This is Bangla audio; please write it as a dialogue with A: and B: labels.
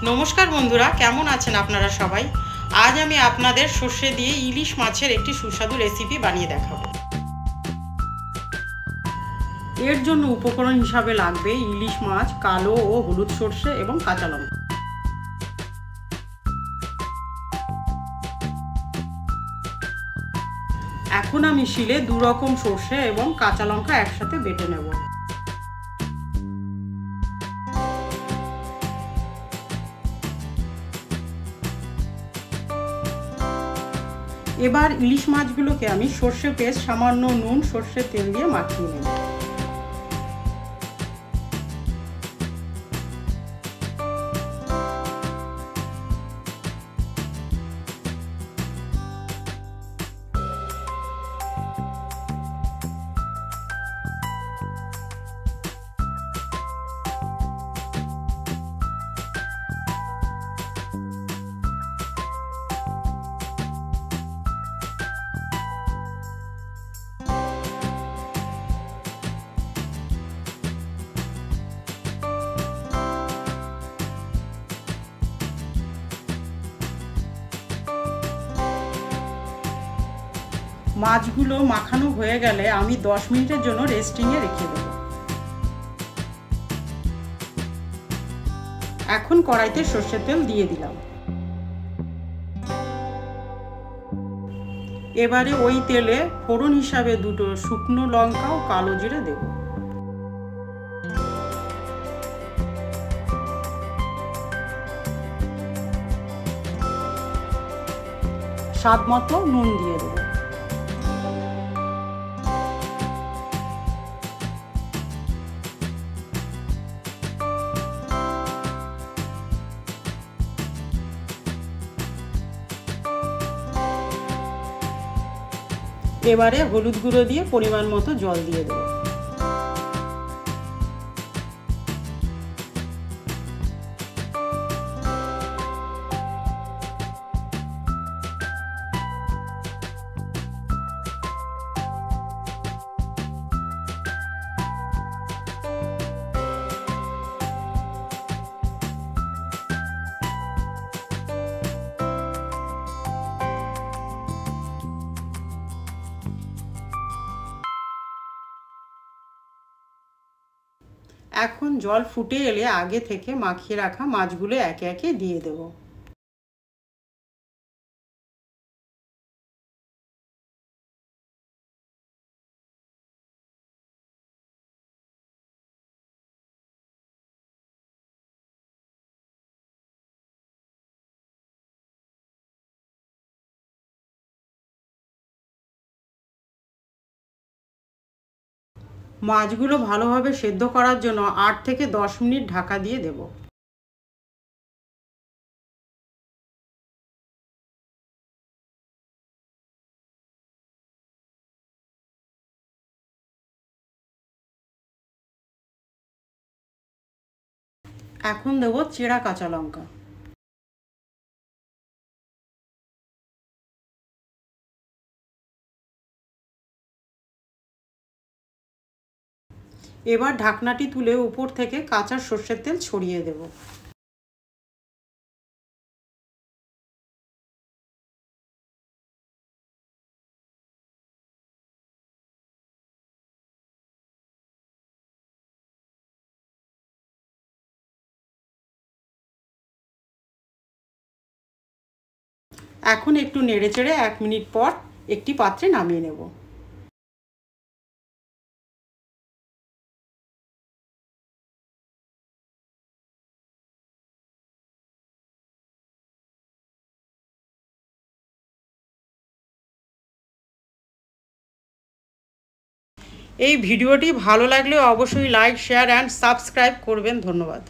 A: नमस्कार बंधुरा केमन आছেন আপনারা সবাই। आज আমি আপনাদের সর্ষে দিয়ে ইলিশ মাছের একটি সুস্বাদু রেসিপি বানিয়ে দেখাবো। এর জন্য উপকরণ হিসাবে লাগবে ইলিশ মাছ, কালো ও হলুদ সর্ষে এবং কাঁচা লঙ্কা। এখন আমি শিলে দু রকম সর্ষে এবং কাঁচা লঙ্কা একসাথে বেটে নেব। এবার ইলিশ মাছগুলোকে আমি সর্ষে পেস্ট, সামান্য নুন, সর্ষের তেল দিয়ে মাখিয়ে নেব। মাছগুলো মাখানো হয়ে গেলে আমি 10 মিনিটের জন্য রেস্টিংয়ে রেখে দেব। এখন কড়াইতে সরষের তেল দিয়ে দিলাম। এবারে ওই তেলে ফোড়ন হিসাবে দুটো শুকনো লঙ্কা ও কালো জিরে দেব। স্বাদ মতো নুন দিয়ে দেব। এবারে হলুদ গুঁড়ো দিয়ে পরিমাণ মতো জল দিয়ে দেব। এখন জল ফুটে এলে আগে থেকে মাখিয়ে রাখা মাছগুলো একে একে দিয়ে দেব। মাছগুলো ভালোভাবে সেদ্ধ করার জন্য 8 থেকে 10 মিনিট ঢাকা দিয়ে দেব। এখন দেব চেরা কাঁচা লঙ্কা। এবার ঢাকনাটি তুলে উপর থেকে কাঁচা সর্ষের তেল ছড়িয়ে দেব। এখন একটু নেড়েচেড়ে 1 মিনিট পর একটি পাত্রে নামিয়ে নেব। এই ভিডিওটি ভালো লাগলে অবশ্যই লাইক, শেয়ার অ্যান্ড সাবস্ক্রাইব করবেন। ধন্যবাদ।